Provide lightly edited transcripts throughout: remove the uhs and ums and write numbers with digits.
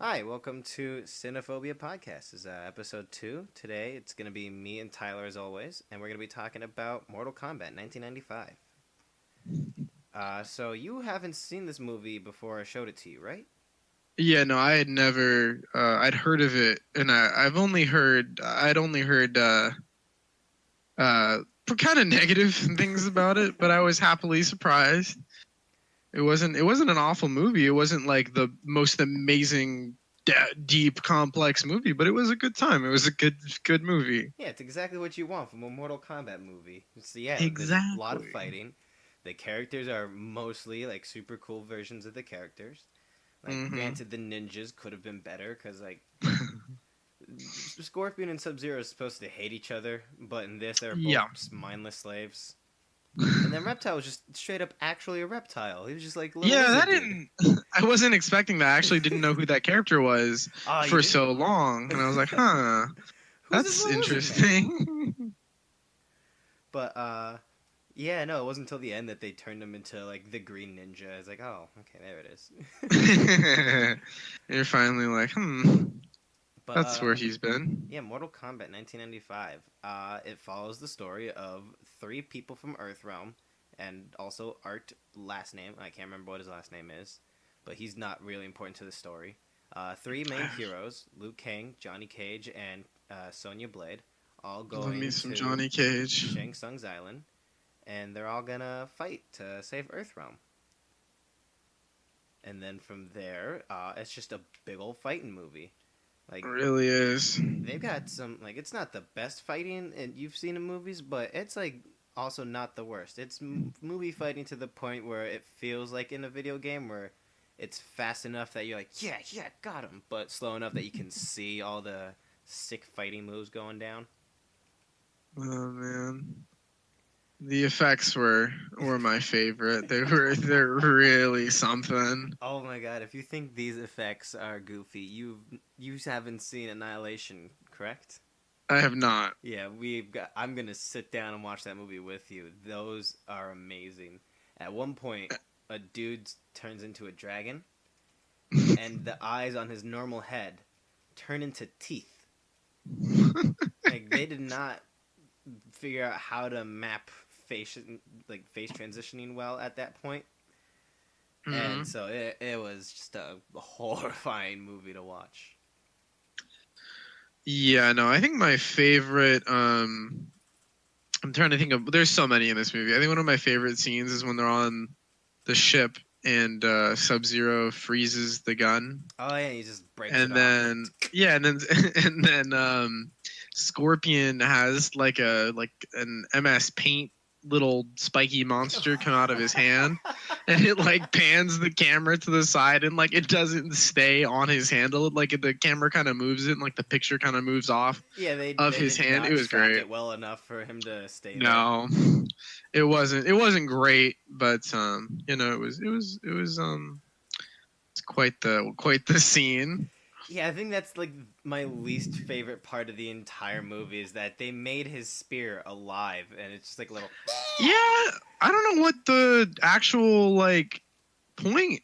Hi, welcome to Cinephobia Podcast. This is episode 2. Today it's going to be me and Tyler as always, and we're going to be talking about Mortal Kombat 1995. So you haven't seen this movie before I showed it to you, right? Yeah, no, I had never. I'd heard of it, and I've only heard. I'd only heard uh, kind of negative things about it, but I was happily surprised. It wasn't. It wasn't an awful movie. It wasn't like the most amazing, deep, complex movie, but it was a good time. It was a good movie. Yeah, it's exactly what you want from a Mortal Kombat movie. So yeah, there's a lot of Exactly. fighting. The characters are mostly like super cool versions of the characters. Like, Mm-hmm. granted, the ninjas could have been better because like Scorpion and Sub Zero are supposed to hate each other, but in this they're both Yeah. mindless slaves. And then Reptile was just straight up actually a reptile. He was just like a little Yeah, that lizard dude. didn't. I wasn't expecting that. I actually didn't know who that character was Oh, you for didn't? so long, and I was like, huh. Who's this That's little lizard man? interesting. But yeah, no, it wasn't until the end that they turned him into like the Green Ninja. It's like, oh, okay, there it is. You're finally like, But that's where he's been. yeah, Mortal Kombat 1995. It follows the story of three people from Earthrealm, and also Art last name. I can't remember what his last name is, but he's not really important to the story. Three main heroes: Liu Kang, Johnny Cage, and Sonya Blade, all Love me going some to Johnny Cage. Shang Tsung's island, and they're all gonna fight to save Earthrealm. And then from there, it's just a big old fighting movie. It Like, really is. they've got some, like, it's not the best fighting and you've seen in movies, but it's like also not the worst. It's movie fighting to the point where it feels like in a video game where it's fast enough that you're like, yeah, yeah, got him, but slow enough that you can see all the sick fighting moves going down. Oh man, the effects were my favorite. They're really something. Oh my god, if you think these effects are goofy, you haven't seen Annihilation, correct? I have not. Yeah, we've got. I'm gonna sit down and watch that movie with you. Those are amazing. At one point, a dude turns into a dragon, and the eyes on his normal head turn into teeth. Like, they did not figure out how to map face face transitioning well at that point, and Mhm. so it was just a horrifying movie to watch. Yeah, no, I think my favorite. I'm trying to think of. There's so many in this movie. I think one of my favorite scenes is when they're on the ship and Sub Zero freezes the gun, Oh yeah, he just breaks it and off. then yeah, and then and then Scorpion has like an MS Paint little spiky monster come out of his hand, and it like pans the camera to the side, and like it doesn't stay on his handle. Like the camera kind of moves it, and like the picture kind of moves off Yeah, of they his did hand. It not was track great. it well enough for him to stay there. No, it wasn't. It wasn't great, but it's quite the scene. Yeah, I think that's like my least favorite part of the entire movie is that they made his spear alive, and it's just like a little. Yeah, I don't know what the actual like point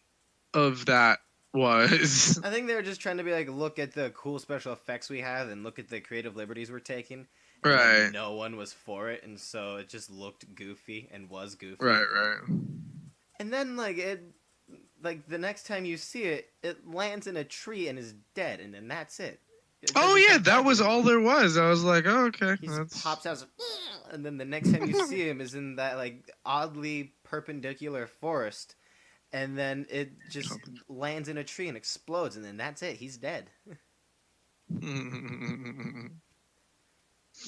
of that was. I think they were just trying to be like, look at the cool special effects we have, and look at the creative liberties we're taking, and then Right, no one was for it, and so it just looked goofy and was goofy. right. And then like the next time you see it, it lands in a tree and is dead, and then that's it. It Oh doesn't yeah, come that back was all anymore. there was. I was like, oh, okay, He just that's. pops out, and then the next time you see him is in that like oddly perpendicular forest, and then it just lands in a tree and explodes, and then that's it. He's dead.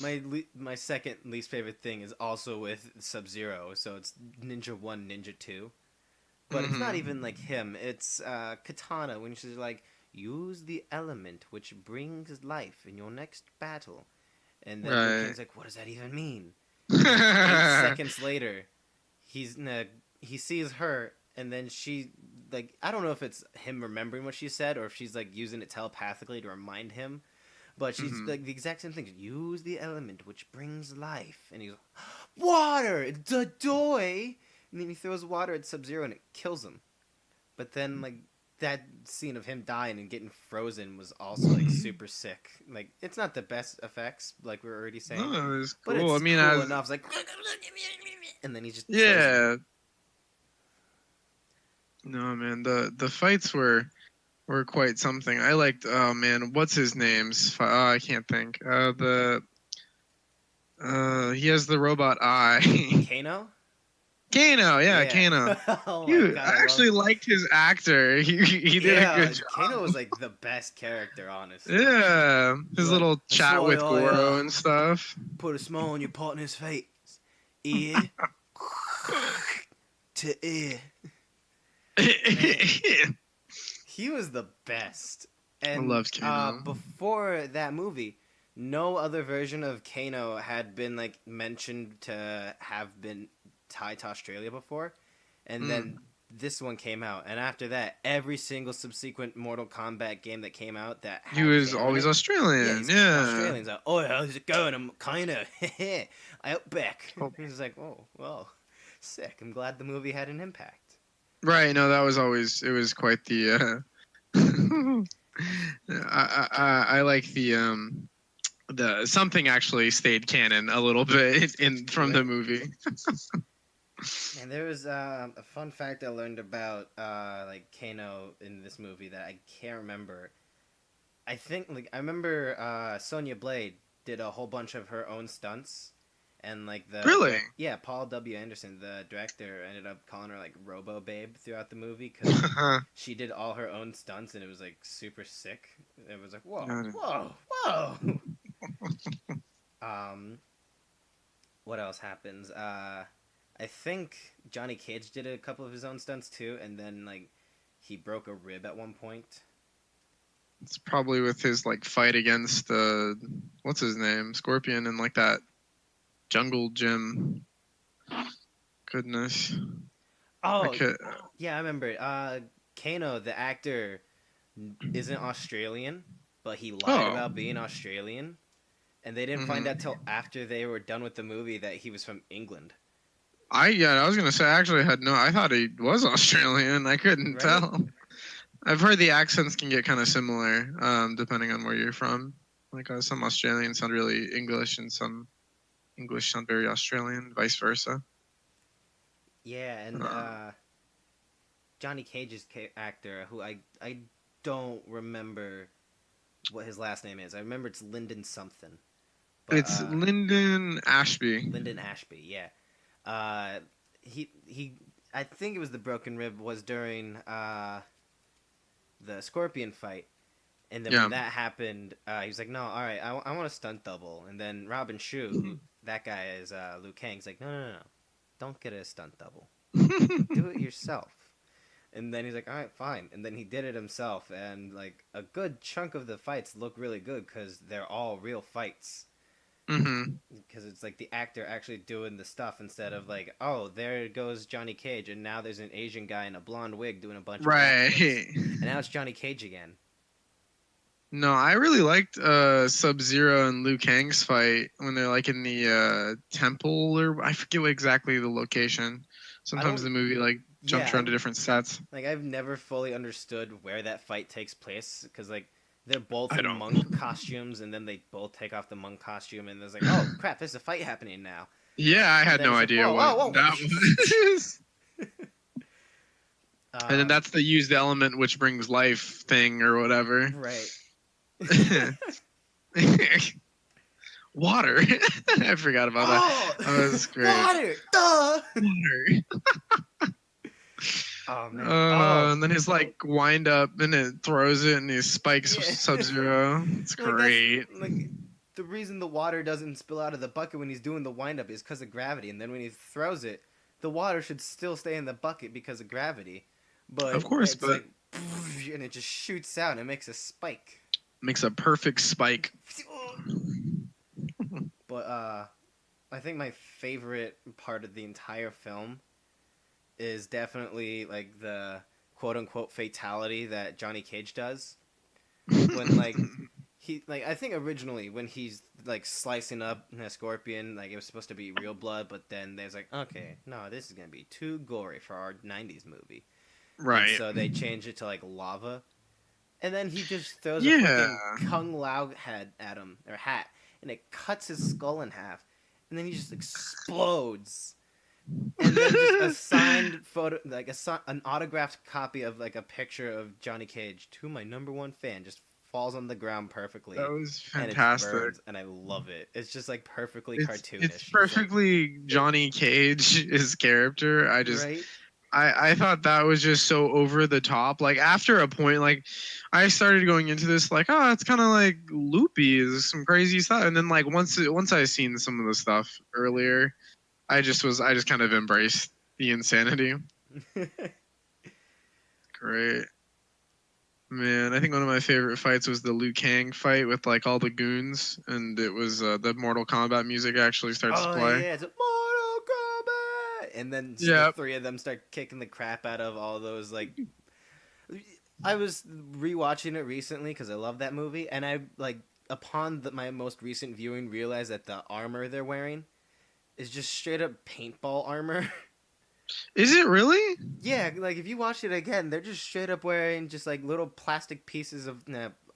My second least favorite thing is also with Sub Zero, so it's Ninja One, Ninja Two, but it's not even like him. It's Katana when she's like, use the element which brings life in your next battle, and then Liu Right. Kang's like, what does that even mean? And then 8 seconds later, he sees her, and then she like I don't know if it's him remembering what she said or if she's like using it telepathically to remind him, but she's Mhm. like the exact same thing. Use the element which brings life, and he's like, water, the doy, and then he throws water at Sub Zero and it kills him. But then like that scene of him dying and getting frozen was also like super sick. Like it's not the best effects, like we were already saying, No, it was but cool. I it's mean, cool as enough. It's like, and then he's just frozen. yeah, no man, the fights were quite something. I liked. Oh man, what's his name's? I can't think. The he has the robot eye. Kano? Kano, yeah, Yeah. Kano. Oh my You, god, I I love. actually liked his actor. He did a Yeah, good job. Kano was like the best character, honestly. Yeah, He's his like, little that's chat why with I Goro and stuff. put a smile on your partner's face. Ear to ear. Man, I he was the best. And loved Kano. before that movie, no other version of Kano had been like mentioned to have been tied to Australia before. And Mm. then this one came out, and after that, every single subsequent Mortal Kombat game that came out that He had was Kano in always it, yeah, Australian. he's Yeah. Australians. Like, oh, how's it going? I'm kind of outback. Oh, He's like, oh, well, sick. I'm glad the movie had an impact. right. No, that was always. It was quite the. I like the something actually stayed canon a little bit in from the Right. movie. And there was a fun fact I learned about like Kano in this movie that I can't remember. I think like I remember Sonya Blade did a whole bunch of her own stunts, and like Really? yeah, Paul W. Anderson, the director, ended up calling her like Robo Babe throughout the movie because like she did all her own stunts and it was like super sick. It was like whoa, whoa, whoa. um, what else happens? I think Johnny Cage did a couple of his own stunts too, and then like he broke a rib at one point. It's probably with his like fight against what's his name, Scorpion, and like that jungle gym. Goodness, I Oh, could. yeah, I remember. Kano, the actor, isn't Australian, but he lied Oh, about being Australian, and they didn't find out hmm till after they were done with the movie that he was from England. I was gonna say I actually had no. I thought he was Australian. I couldn't Right? tell. I've heard the accents can get kind of similar, depending on where you're from. Like some Australians sound really English, and some English sound very Australian, vice versa. Yeah, and Uh, Johnny Cage's actor, who I don't remember what his last name is. I remember it's Lyndon something, but it's Lyndon Ashby. Lyndon Ashby. Yeah, he. I think it was the broken rib was during the Scorpion fight. And then Yeah. when that happened, he was like, "No, all right, I want a stunt double." And then Robin Shu, who that guy is Liu Kang's like, "No, no, no, don't get a stunt double. Do it yourself." And then he's like, "All right, fine." And then he did it himself, and like a good chunk of the fights look really good because they're all real fights. hmm Because it's like the actor actually doing the stuff instead of like, "Oh, there goes Johnny Cage, and now there's an Asian guy in a blonde wig doing a bunch of backflips, Right. and now it's Johnny Cage again." No, I really liked Sub-Zero and Liu Kang's fight when they're like in the temple, or I forget what exactly the location. I Sometimes don't. the movie like jumps Yeah, around to different sets. like I've never fully understood where that fight takes place because like they're both I in don't. monk costumes and then they both take off the monk costume and there's like, oh crap, there's a fight happening now. Yeah, I And had then no it's like, idea whoa, what whoa, whoa. that was. And then um, that's the used element which brings life thing or whatever. right. Water. I forgot about that. Oh, That was great. water, duh. Water. Oh man. Oh, And then his like wind up and it throws it and he spikes yeah. Sub Zero. It's Like that's great. like the reason the water doesn't spill out of the bucket when he's doing the wind up is because of gravity, and then when he throws it, the water should still stay in the bucket because of gravity. But Of course, it's but like, and it just shoots out and it makes a spike. makes a perfect spike. But I think my favorite part of the entire film is definitely like the quote unquote fatality that Johnny Cage does when like he like I think originally when he's like slicing up a scorpion, like it was supposed to be real blood, but then there's like, okay, no, this is gonna be too gory for our '90s movie. and Right. so they change it to like lava. And then he just throws a Yeah. fucking Kung Lao head at him, or hat, and it cuts his skull in half. And then he just explodes. And then just a signed photo, like an autographed copy of like a picture of Johnny Cage to my number one fan, just falls on the ground That perfectly, was and it fantastic. burns, and I love it. It's just like perfectly It's cartoonish. It's like perfectly Johnny Cage his character. right. I thought that was just so over the top. Like after a point, like I started going into this like, oh, it's kind of like loopy, is some crazy stuff. And then like once I seen some of the stuff earlier, I just kind of embraced the insanity. Great. Man, I think one of my favorite fights was the Liu Kang fight with like all the goons, and it was the Mortal Kombat music actually starts to Oh play. yeah, it's a Mortal Kombat, and then the Yep. three of them start kicking the crap out of all those like. I was rewatching it recently because I love that movie, and I like upon my most recent viewing realized that the armor they're wearing is just straight up paintball armor. Is it really? Yeah, like if you watch it again, they're just straight up wearing just like little plastic pieces of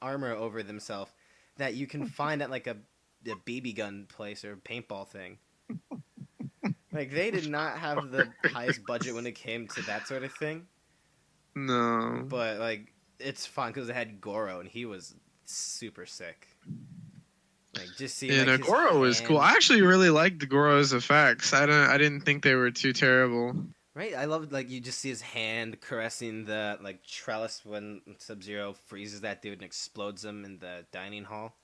armor over themselves that you can find at like a BB gun place or paintball thing. Like they did not have the highest budget when it came to that sort of thing, No. but like it's fun because it had Goro and he was super sick. Like just seeing Yeah, like no, his Goro was cool. hand, I actually really liked Goro's effects. I didn't think they were too terrible. right? I loved like you just see his hand caressing the like trellis when Sub Zero freezes that dude and explodes him in the dining hall.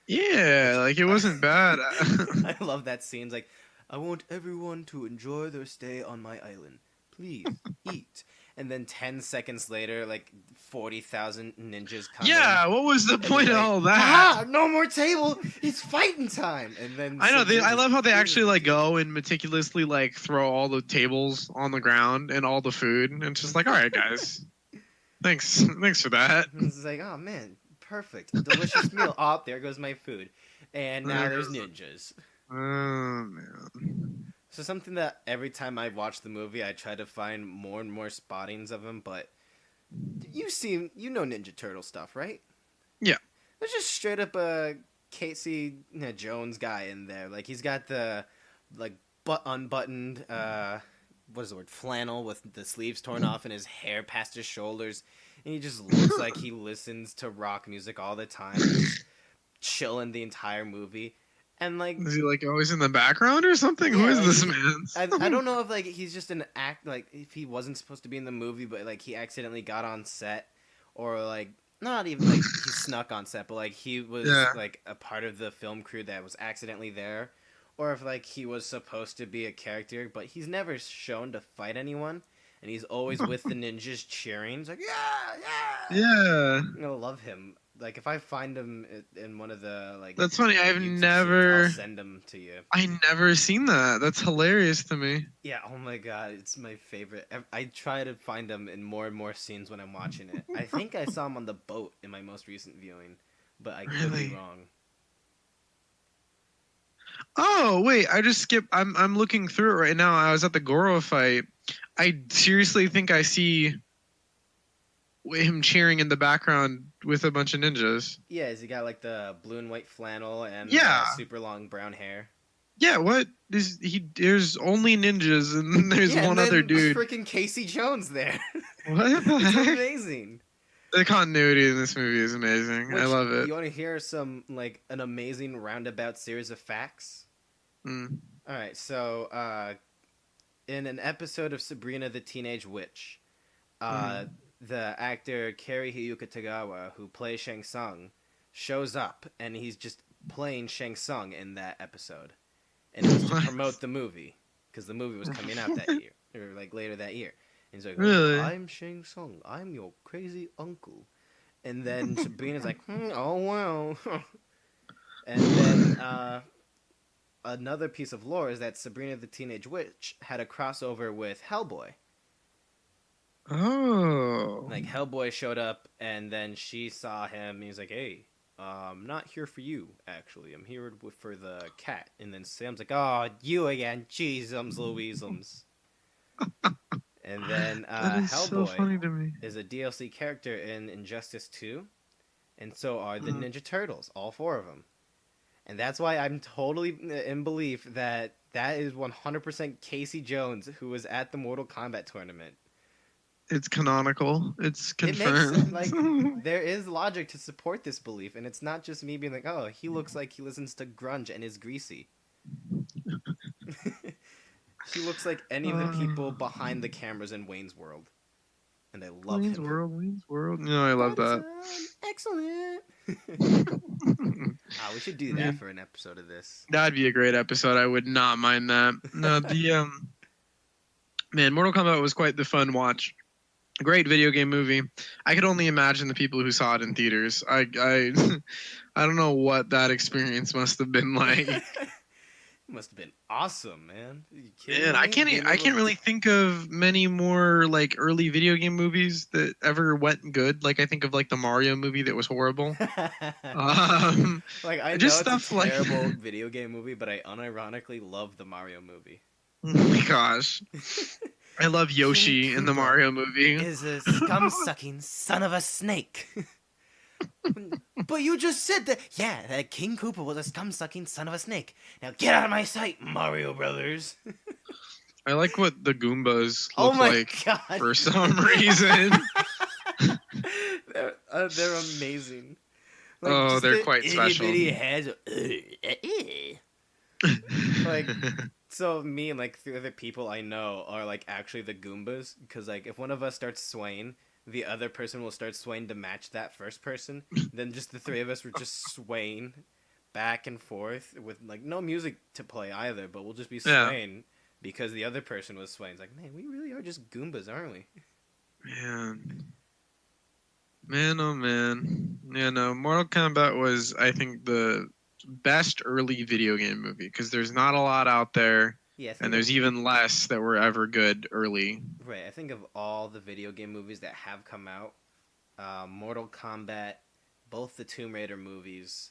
Yeah, Which like it wasn't bad. I love that scene. It's like, I want everyone to enjoy their stay on my island. Please eat. And then 10 seconds later, like 40,000 ninjas come in. Yeah, what was the And he's point of like, all that? ha! No more table! It's fighting time! And then I know Sub-Zero I just love how they freezes actually the like dude. go and meticulously like throw all the tables on the ground and all the food, and it's just like, all right, guys, thanks for that. It's like, oh man, perfect. Delicious meal. Oh, there goes my food. And now There there's goes ninjas. oh man. So something that every time I watch the movie, I try to find more and more spottings of him. But you know Ninja Turtle stuff, right? Yeah. There's just straight up a Casey Jones guy in there. Like he's got the like unbuttoned what is the word, flannel with the sleeves torn off and his hair past his shoulders, and he just looks like he listens to rock music all the time. He's chilling the entire movie, and like Is he like always in the background or something? Who yeah, is like this man? I don't know if like he's just an act, like if he wasn't supposed to be in the movie, but like he accidentally got on set, or like not even like he snuck on set, but like he was Yeah. like a part of the film crew that was accidentally there, or if like he was supposed to be a character, but he's never shown to fight anyone, and he's always with the ninjas cheering. He's like Yeah. I love him. Like if I find him in one of the like That's funny. YouTube scenes, I'll send him to you. I never seen that. That's hilarious to me. Yeah, oh my god, it's my favorite. I try to find him in more and more scenes when I'm watching it. I think I saw him on the boat in my most recent viewing, but I could be Really? wrong. Oh wait, I just skipped. I'm looking through it right now. I was at the Goro fight. I seriously think I see him cheering in the background with a bunch of ninjas. Yeah, has he got like the blue and white flannel and Yeah. super long brown hair? Yeah. What is he? There's only ninjas and there's Yeah, one and then other dude. freaking Casey Jones there. What the It's heck? amazing. The continuity in this movie is amazing. I Which, love it. you want to hear some like an amazing roundabout series of facts? Mm. All right, so in an episode of Sabrina the Teenage Witch, the actor Cary-Hiyuka Tagawa, who plays Shang Tsung, shows up, and he's just playing Shang Tsung in that episode, and it was to What? promote the movie because the movie was coming out that year or like later that year. And he's like, Really? "I'm Shang Tsung. I'm your crazy uncle." And then Sabrina's like, "Oh wow." And then another piece of lore is that Sabrina the Teenage Witch had a crossover with Hellboy. Oh. Like Hellboy showed up, and then she saw him, and he's like, "Hey, I'm not here for you. Actually, I'm here for the cat." And then Sam's like, "Oh, you again? Jeezums Louisums." And then That is so Hellboy funny to me. is a DLC character in Injustice 2, and so are the Mm. Ninja Turtles, all four of them. And that's why I'm totally in belief that that is 100% Casey Jones who was at the Mortal Kombat tournament. It's canonical. It's It makes confirmed. like there is logic to support this belief, and it's not just me being like, "Oh, he looks like he listens to grunge and is greasy." He looks like any of the people uh, behind the cameras in Wayne's World, and I love Wayne's him. World, Wayne's World. No, I love Party that. time, excellent. We should do that Man, for an episode of this. that'd be a great episode. I would not mind that. No, the man, Mortal Kombat was quite the fun watch. Great video game movie. I could only imagine the people who saw it in theaters. I don't know what that experience must have been like. Must have been awesome, man. Are you Man, kidding me? Being I able can't really think of many more like early video game movies that ever went good. Like I think of like the Mario movie that was horrible. Um, like I know just it's a stuff like terrible video game movie, but I unironically love the Mario movie. oh my gosh. I love King Yoshi in the Koopa Mario movie. is a scum-sucking son of a snake. But you just said that. Yeah, that King Koopa was a scum-sucking son of a snake. Now get out of my sight, Mario Brothers. I like what the Goombas Oh look my like god. for some reason. they're amazing. Like Oh, just they're the quite itty special. bitty heads. Like so me and like three other people I know are like actually the Goombas because like if one of us starts swaying, the other person will start swaying to match that first person. Then just the three of us were just swaying back and forth with like no music to play either, but we'll just be Yeah. swaying because the other person was swaying. It's like, man, we really are just Goombas, aren't we? Man, oh man. Yeah, no, Mortal Kombat was, I think, the best early video game movie because there's not a lot out there, Yeah, I and think of there's even less that were ever good early. right. I think of all the video game movies that have come out, Mortal Kombat, both the Tomb Raider movies.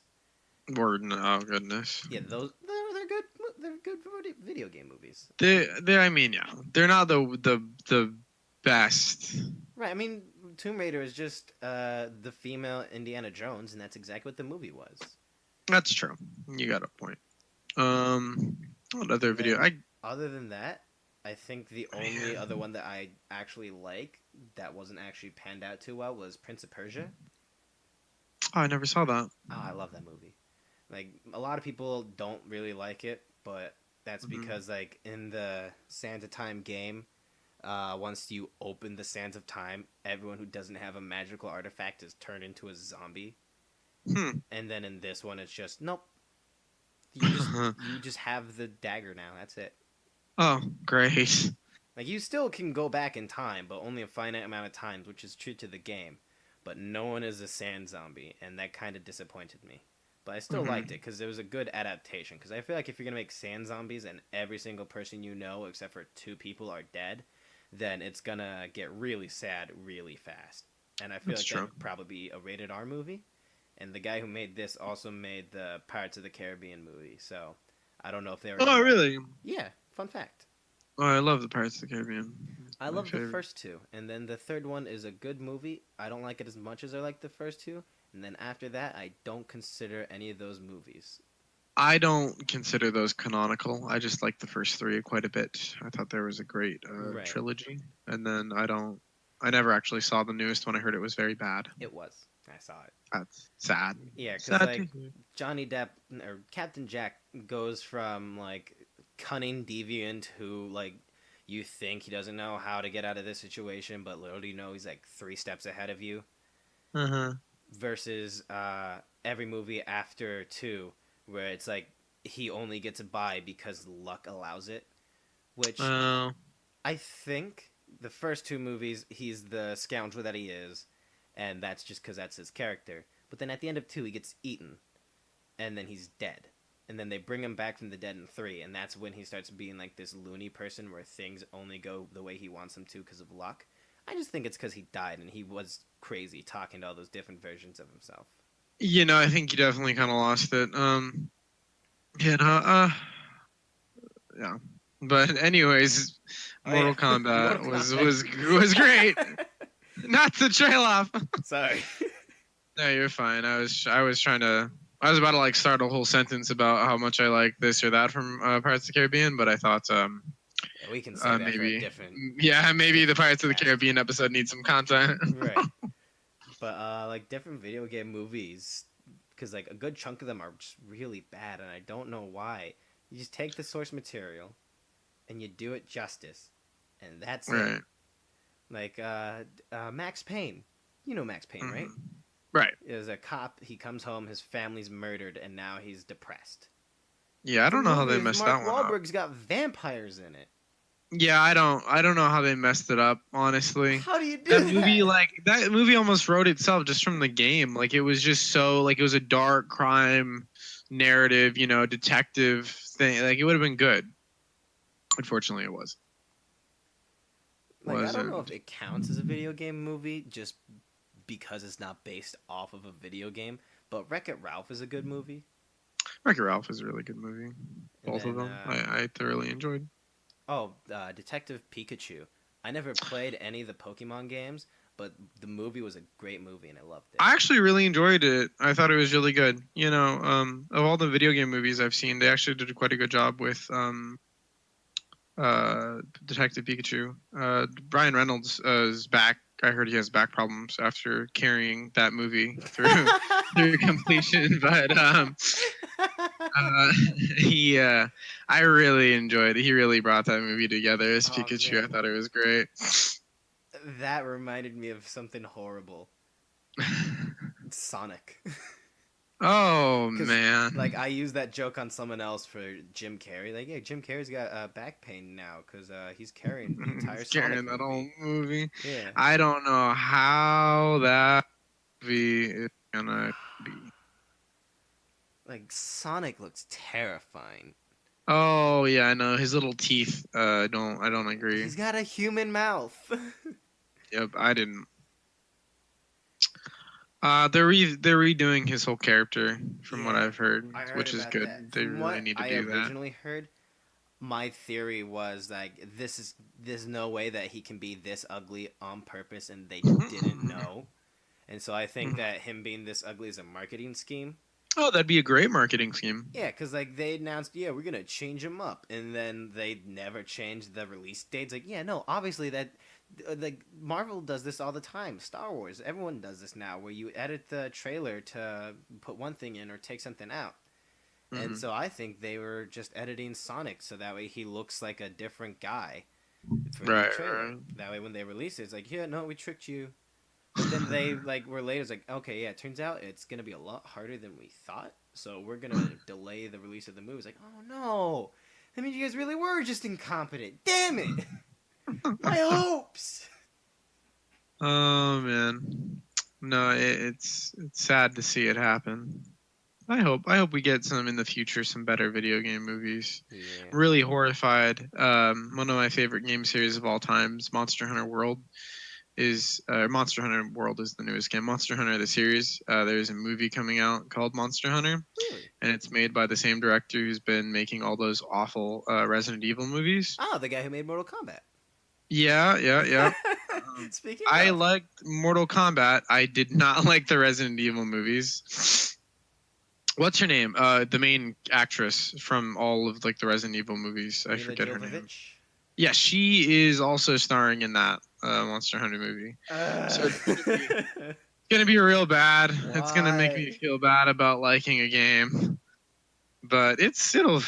Oh goodness. Yeah, they're good. They're good video game movies. I mean, yeah, they're not the best. Right. I mean, Tomb Raider is just the female Indiana Jones, and that's exactly what the movie was. That's true. You got a point. What other And video? then, other than that, I think the only other one that I actually like that wasn't actually panned out too well was Prince of Persia. I never saw that. Oh, I love that movie. Like a lot of people don't really like it, but that's because like in the Sands of Time game, once you open the Sands of Time, everyone who doesn't have a magical artifact is turned into a zombie. And then in this one, it's just nope. You just have the dagger now. That's it. Oh, great. Like you still can go back in time, but only a finite amount of times, which is true to the game. But no one is a sand zombie, and that kind of disappointed me. But I still liked it because it was a good adaptation. Because I feel like if you're gonna make sand zombies and every single person you know, except for 2 people, are dead, then it's gonna get really sad really fast. And I feel That's like true. that would probably be a rated R movie. And the guy who made this also made the Pirates of the Caribbean movie. So I don't know if they were. Oh, really? Yeah, fun fact. Oh, I love the Pirates of the Caribbean. I love the first 2, and then the third one is a good movie. I don't like it as much as I like the first 2, and then after that, I don't consider any of those movies. I don't consider those canonical. I just like the first 3 quite a bit. I thought there was a great Right. trilogy, and then I never actually saw the newest one. I heard it was very bad. It was. I saw it. That's sad. Yeah, because Sad like to hear. Johnny Depp or Captain Jack goes from like cunning deviant who like you think he doesn't know how to get out of this situation, but little do you know he's like 3 steps ahead of you. Versus every movie after 2, where it's like he only gets by because luck allows it. Which Oh. I think the first 2 movies he's the scoundrel that he is, and that's just because that's his character. But then at the end of 2, he gets eaten, and then he's dead. And then they bring him back from the dead in 3, and that's when he starts being like this loony person where things only go the way he wants them to because of luck. I just think it's because he died and he was crazy talking to all those different versions of himself. You know, I think you definitely kind of lost it. Yeah, no, yeah. But anyways, Oh yeah, Mortal Kombat Mortal Kombat. was great. Not to trail off. Sorry. No, you're fine. I was trying to. I was about to like start a whole sentence about how much I like this or that from Pirates of the Caribbean, but I thought Yeah, we can save that for a maybe different maybe the different Pirates of the cast. Caribbean episode needs some content. Right. But like different video game movies, because like a good chunk of them are just really bad, and I don't know why. You just take the source material, and you do it justice, and that's it. Right. Like Max Payne, you know Max Payne, right? Mhm. Right. Is a cop. He comes home, his family's murdered, and now he's depressed. Yeah, I The don't know how movie they with messed Mark that one up. Wahlberg's got vampires in it. Yeah, I don't know how they messed it up, honestly. How do you do That movie, that? like that movie almost wrote itself just from the game. Like it was just so like it was a dark crime narrative, detective thing. Like it would have been good. Unfortunately it Like I don't know wasn't. if it counts as a video game movie just because it's not based off of a video game. But Wreck-It Ralph is a good movie. Wreck-It Ralph is a really good movie. And Both of then them. I thoroughly enjoyed. Detective Pikachu. I never played any of the Pokemon games, but the movie was a great movie and I loved it. I actually really enjoyed it. I thought it was really good. Of all the video game movies I've seen, they actually did quite a good job with Detective Pikachu. Brian Reynolds is back. I heard he has back problems after carrying that movie through completion. But he, I really enjoyed it. He really brought that movie together as Oh Pikachu. I man, thought it was great. that reminded me of something horrible. Sonic. Oh 'Cause, man. like I used that joke on someone else for Jim Carrey. Like, yeah, Jim Carrey's got back pain now because he's carrying the entire He's Sonic carrying that movie. whole movie. Yeah. I don't know how that movie is gonna be. Like Sonic looks terrifying. Oh yeah, I know his little teeth. I don't agree. He's got a human mouth. Yep, I didn't. They're redoing his whole character from what Yeah, I've heard, I heard which is about good. that. They From really what need to I do that. originally heard, my theory was like there's no way that he can be this ugly on purpose and they didn't know. And so I think that him being this ugly is a marketing scheme. Oh, that'd be a great marketing scheme. Yeah, because like they announced, yeah, we're gonna change him up, and then they never changed the release dates. Like, yeah, no, obviously that, like Marvel does this all the time. Star Wars, everyone does this now, where you edit the trailer to put one thing in or take something out. And so I think they were just editing Sonic so that way he looks like a different guy for the Right, trailer. right. That way when they release it, it's like, yeah, no, we tricked you. But then they like were later. It's like, okay, yeah, it turns out it's gonna be a lot harder than we thought. So we're gonna delay the release of the movie. It's like, oh no, that means you guys really were just incompetent. Damn it, my hopes. Oh man, no, it's sad to see it happen. I hope we get some in the future, some better video game movies. Yeah. Really horrified. One of my favorite game series of all times, Monster Hunter World, is Monster Hunter World is the newest game. Monster Hunter the series. There's a movie coming out called Monster Hunter, Really? and it's made by the same director who's been making all those awful Resident Evil movies. Oh, the guy who made Mortal Kombat. Yeah. Speaking I of, liked Mortal Kombat. I did not like the Resident Evil movies. What's her name? The main actress from all of like the Resident Evil movies. I Mila forget her name. Jovovich. Yeah, she is also starring in that Monster Hunter movie. So it's gonna be real bad. It's gonna make me Why? feel bad about liking a game. But it'll.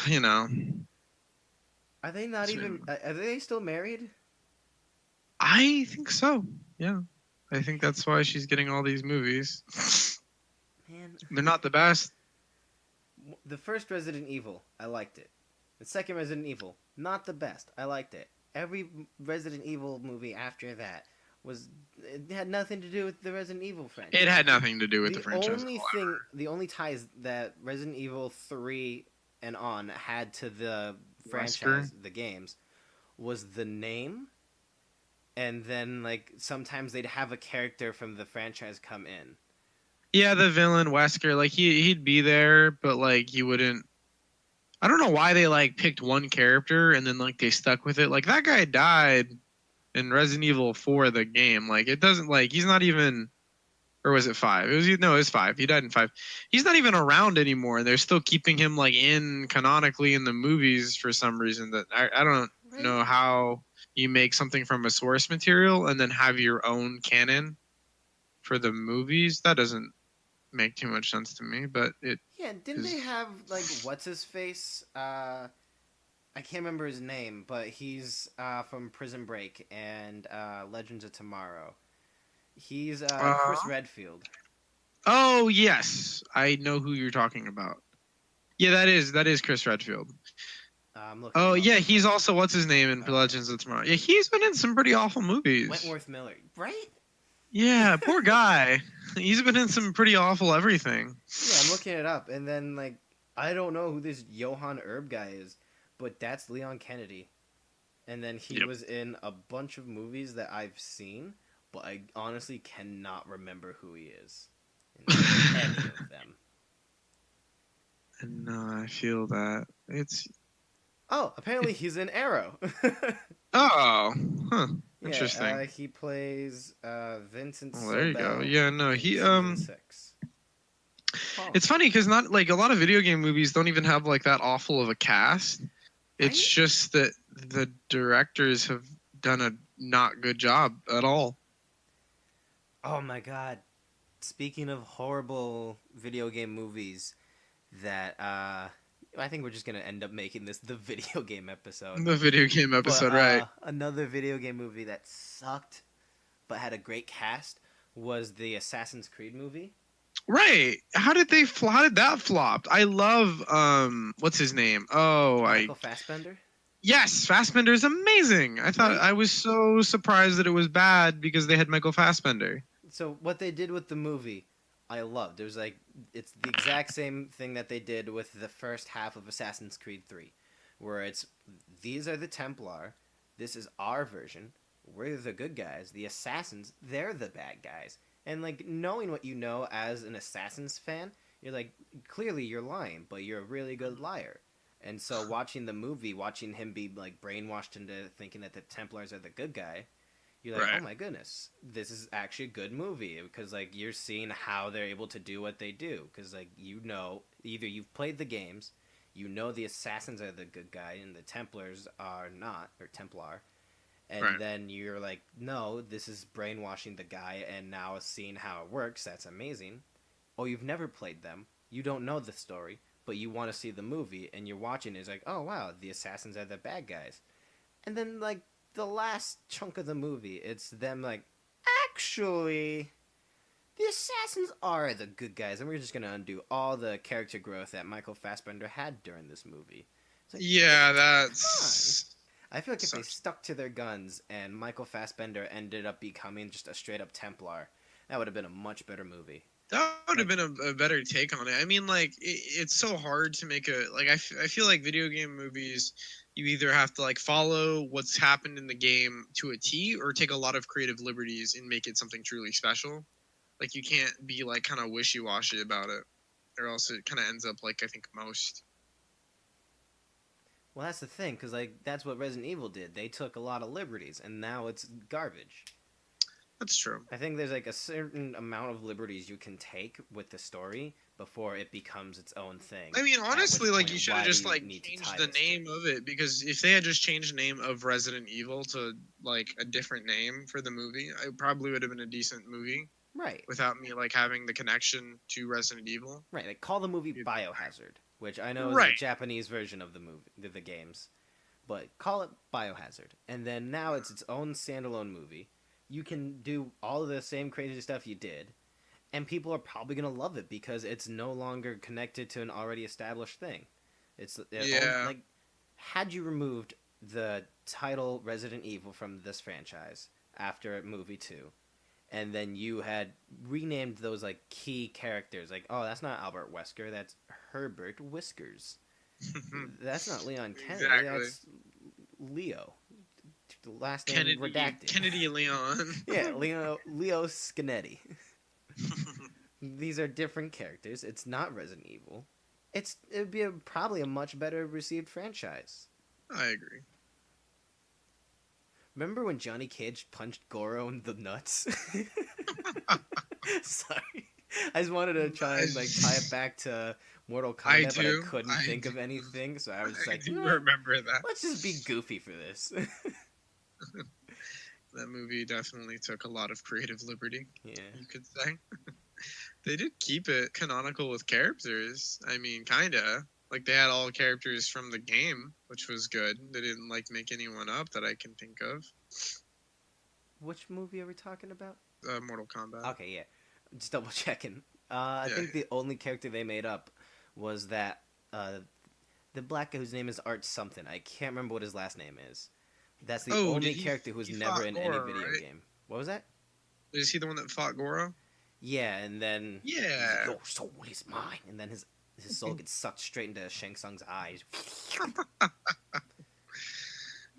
Are they not even? Are they still married? I think so. Yeah. I think that's why she's getting all these movies. Man, They're not the best. the first Resident Evil, I liked it. The second Resident Evil, not the best. I liked it. Every Resident Evil movie after that it had nothing to do with the Resident Evil franchise. It had nothing to do with the franchise. The only ties that Resident Evil 3 and on had to the franchise, the games, was the name, and then like sometimes they'd have a character from the franchise come in. Yeah, the villain Wesker, like he'd be there, but like he wouldn't. I don't know why they like picked one character and then like they stuck with it. Like that guy died in Resident Evil 4, the game. Like it doesn't like he's not even, or was it 5? It was no, it was 5. He died in 5. He's not even around anymore, and they're still keeping him like in canonically in the movies for some reason. That I don't Right? know how you make something from a source material and then have your own canon for the movies. That doesn't make too much sense to me, but it Yeah, didn't they is. have like what's his face? I can't remember his name, but he's from Prison Break and Legends of Tomorrow. He's Chris Uh, Redfield. oh yes, I know who you're talking about. Yeah, that is Chris Redfield. I'm looking Oh him up yeah, real he's quick. also what's his name in Legends of Tomorrow. Yeah, he's been in some pretty awful movies. Wentworth Miller, right? Yeah, poor guy. He's been in some pretty awful everything. Yeah, I'm looking it up, and then like I don't know who this Johann Herb guy is, but that's Leon Kennedy. And then he Yep. was in a bunch of movies that I've seen, but I honestly cannot remember who he is in any of them. No, I feel that. It's Oh, apparently he's in Arrow. oh, huh. Yeah, Interesting. he plays Vincent Well, there you go. Sobel Yeah, no, in he season 6. Huh. it's funny because not like a lot of video game movies don't even have like that awful of a cast. It's Right? just that the directors have done a not good job at all. Oh my god. Speaking of horrible video game movies that I think we're just going to end up making this the video game episode. The video game But episode, right? another video game movie that sucked but had a great cast was the Assassin's Creed movie. Right. How did that flop? I love what's his name? Oh, I Michael Fassbender. yes, Fassbender's amazing. I thought Right? I was so surprised that it was bad because they had Michael Fassbender. So what they did with the movie, I loved. It was like it's the exact same thing that they did with the first half of Assassin's Creed 3, where it's these are the Templar, this is our version. We're the good guys. The assassins, they're the bad guys. And like knowing what you know as an Assassins fan, you're like clearly you're lying, but you're a really good liar. And so watching the movie, watching him be like brainwashed into thinking that the Templars are the good guy, you're like, oh Right. my goodness, this is actually a good movie because like you're seeing how they're able to do what they do because like you know either you've played the games, you know the assassins are the good guy and the Templars are not or Templar, and Right. then you're like, no, this is brainwashing the guy, and now seeing how it works, that's amazing. Oh, you've never played them, you don't know the story, but you want to see the movie, and you're watching it, it's like, oh wow, the assassins are the bad guys, and then like the last chunk of the movie, it's them like, actually, the assassins are the good guys, and we're just gonna undo all the character growth that Michael Fassbender had during this movie. It's like, Yeah, come on. that's I feel like if they sucks. stuck to their guns and Michael Fassbender ended up becoming just a straight up Templar, that would have been a much better movie. That would have Like, been a better take on it. I mean, like it's so hard to make a like. I feel like video game movies, you either have to like follow what's happened in the game to a T, or take a lot of creative liberties and make it something truly special. Like you can't be like kind of wishy washy about it, or else it kind of ends up like I think most. well, that's the thing, because like that's what Resident Evil did. They took a lot of liberties, and now it's garbage. That's true. I think there's like a certain amount of liberties you can take with the story before it becomes its own thing. I mean, At which honestly, like point, you should why have do just you like need to changed tie the this to it? name of it, because if they had just changed the name of Resident Evil to like a different name for the movie, it probably would have been a decent movie Right, without me like having the connection to Resident Evil. right. Like call the movie It- Biohazard, which I know is the Right. Japanese version of the movie, the games, but call it Biohazard, and then now it's its own standalone movie. You can do all of the same crazy stuff you did, and people are probably gonna love it because it's no longer connected to an already established thing. Yeah. Like had you removed the title Resident Evil from this franchise after movie 2, and then you had renamed those like key characters, like, oh, that's not Albert Wesker, that's Herbert Whiskers. That's not Leon Kennedy, Exactly. that's Leo. The last name Kennedy redacted. Kennedy Leon. Yeah, Leo Scanetti. These are different characters. It's not Resident Evil. It'd be probably a much better received franchise. I agree. Remember when Johnny Cage punched Goro in the nuts? Sorry, I just wanted to try and like tie it back to Mortal I Kombat, but I do. couldn't I think do. of anything, so I was just I like, do remember that. let's just be goofy for this. That movie definitely took a lot of creative liberty, Yeah. you could say. They did keep it canonical with characters. I mean, kinda. Like they had all characters from the game, which was good. They didn't like make anyone up that I can think of. Which movie are we talking about? Mortal Kombat. Okay, yeah. Just double checking. I Yeah. think the only character they made up was that the black guy whose name is Art something. I can't remember what his last name is. That's the Oh, only character who's he never fought in any Goro, video right? game. What was that? Is he the one that fought Goro? Yeah, and then he's Yeah. like, your soul is mine, and then his soul gets sucked straight into Shang Tsung's eyes.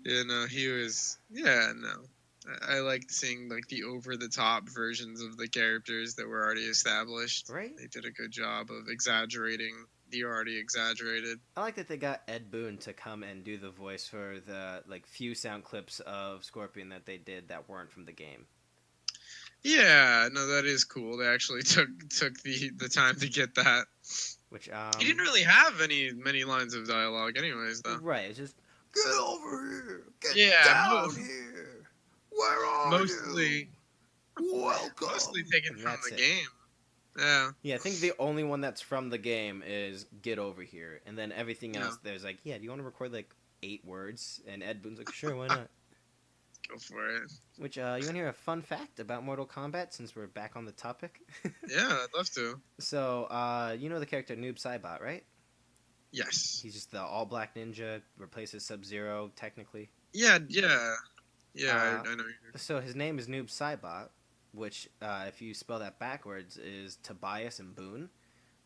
Yeah, no, he was. Yeah, no. I liked seeing like the over the top versions of the characters that were already established. Right? They did a good job of exaggerating the already exaggerated. I like that they got Ed Boon to come and do the voice for the like few sound clips of Scorpion that they did that weren't from the game. Yeah, no, that is cool. They actually took the time to get that. Which He didn't really have many lines of dialogue, anyways, though. right, it's just get over here, get Yeah, down here. Where are mostly you? Welcome. mostly taken And from that's the it. game. Yeah. Yeah, I think the only one that's from the game is get over here, and then everything Yeah. else there's like, yeah, do you want to record like 8 words? And Ed Boon's like, sure, why not? Go for it. Which you want to hear a fun fact about Mortal Kombat since we're back on the topic? Yeah, I'd love to. So, you know the character Noob Saibot, right? Yes. He's just the all-black ninja, replaces Sub-Zero, technically. Yeah. I know. So his name is Noob Saibot, which, if you spell that backwards, is Tobias and Boone,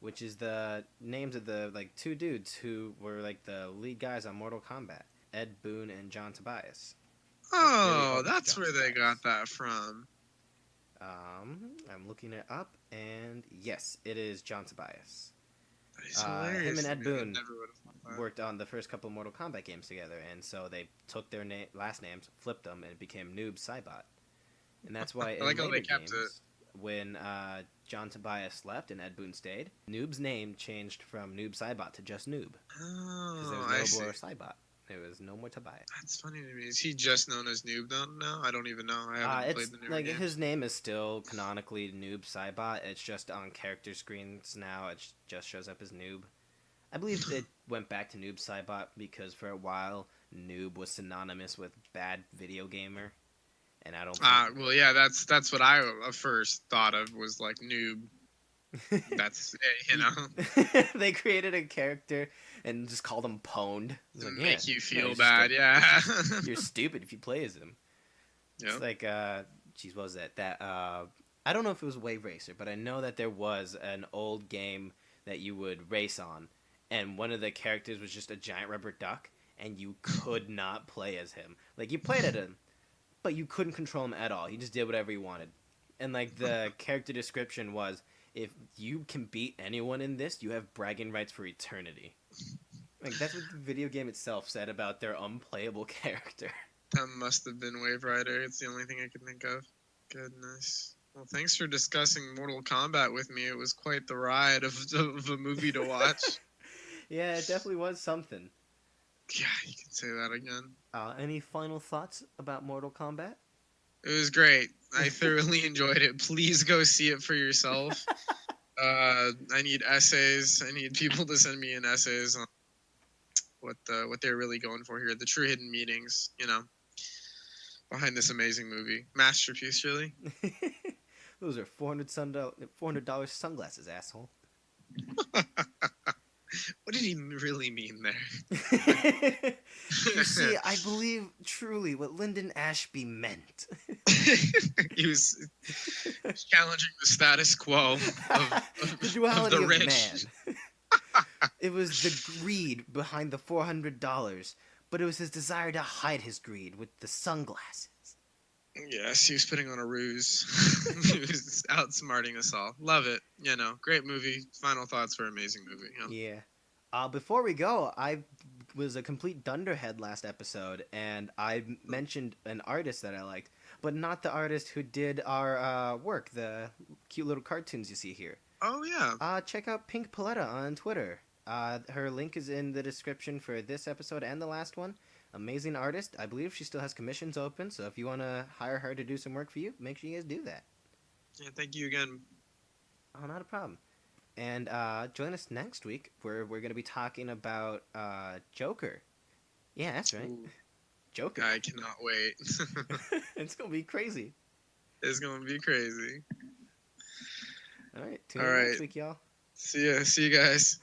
which is the names of the like 2 dudes who were like the lead guys on Mortal Kombat, Ed Boone and John Tobias. Oh, that's where they got that from. I'm looking it up, and yes, it is John Tobias. That is hilarious. Him and Ed I Boone never would have thought that. worked on the first couple Mortal Kombat games together, and so they took their last names, flipped them, and it became Noob Saibot. And that's why in I like how later they kept games, when John Tobias left and Ed Boon stayed, Noob's name changed from Noob Saibot to just Noob. Because there Oh, I was see. no more Saibot. There was no more Tobias. That's funny to me. Is he just known as Noob now? I don't even know. I haven't played It's the new like game. his name is still canonically Noob Saibot. It's just on character screens now. It just shows up as Noob. I believe it went back to Noob Saibot because for a while Noob was synonymous with bad video gamer, and I don't. Well, yeah, that's what I first thought of was like noob. That's it, you know, They created a character and just called him Pwned. It's to like, make yeah, you feel he's just bad. a- Yeah. You're stupid if you play as him. Yep. It's like, geez, what was that? I don't know if it was Wave Racer, but I know that there was an old game that you would race on, and one of the characters was just a giant rubber duck, and you could not play as him. Like, you played at him, but you couldn't control him at all. He just did whatever he wanted. And, like, the character description was, if you can beat anyone in this, you have bragging rights for eternity. Like, that's what the video game itself said about their unplayable character. That must have been Wave Rider. It's the only thing I could think of. Goodness. Well, thanks for discussing Mortal Kombat with me. It was quite the ride of a movie to watch. Yeah, it definitely was something. Yeah, you can say that again. Any final thoughts about Mortal Kombat? It was great. I thoroughly enjoyed it. Please go see it for yourself. I need essays. I need people to send me in essays on what they're really going for here. The true hidden meanings, behind this amazing movie. Masterpiece, really. Those are $400 sunglasses, asshole. What did he really mean there? You see, I believe truly what Lyndon Ashby meant. He was challenging the status quo of The duality the of rich. man. It was the greed behind the $400, but it was his desire to hide his greed with the sunglasses. Yes, he was putting on a ruse. He was outsmarting us all. Love it. Great movie. Final thoughts for amazing movie. Yeah. Before we go, I was a complete dunderhead last episode, and I mentioned an artist that I liked, but not the artist who did our work, the cute little cartoons you see here. Oh yeah. Check out Pink Paletta on Twitter. Her link is in the description for this episode and the last one. Amazing artist. I believe she still has commissions open, so if you want to hire her to do some work for you, make sure you guys do that. Yeah. Thank you again. Oh, not a problem. And join us next week where we're going to be talking about Joker. Yeah, that's right. Ooh, Joker. I cannot wait. It's going to be crazy. It's gonna be crazy. All right. Tune All in right. next week, y'all. See ya. See you guys.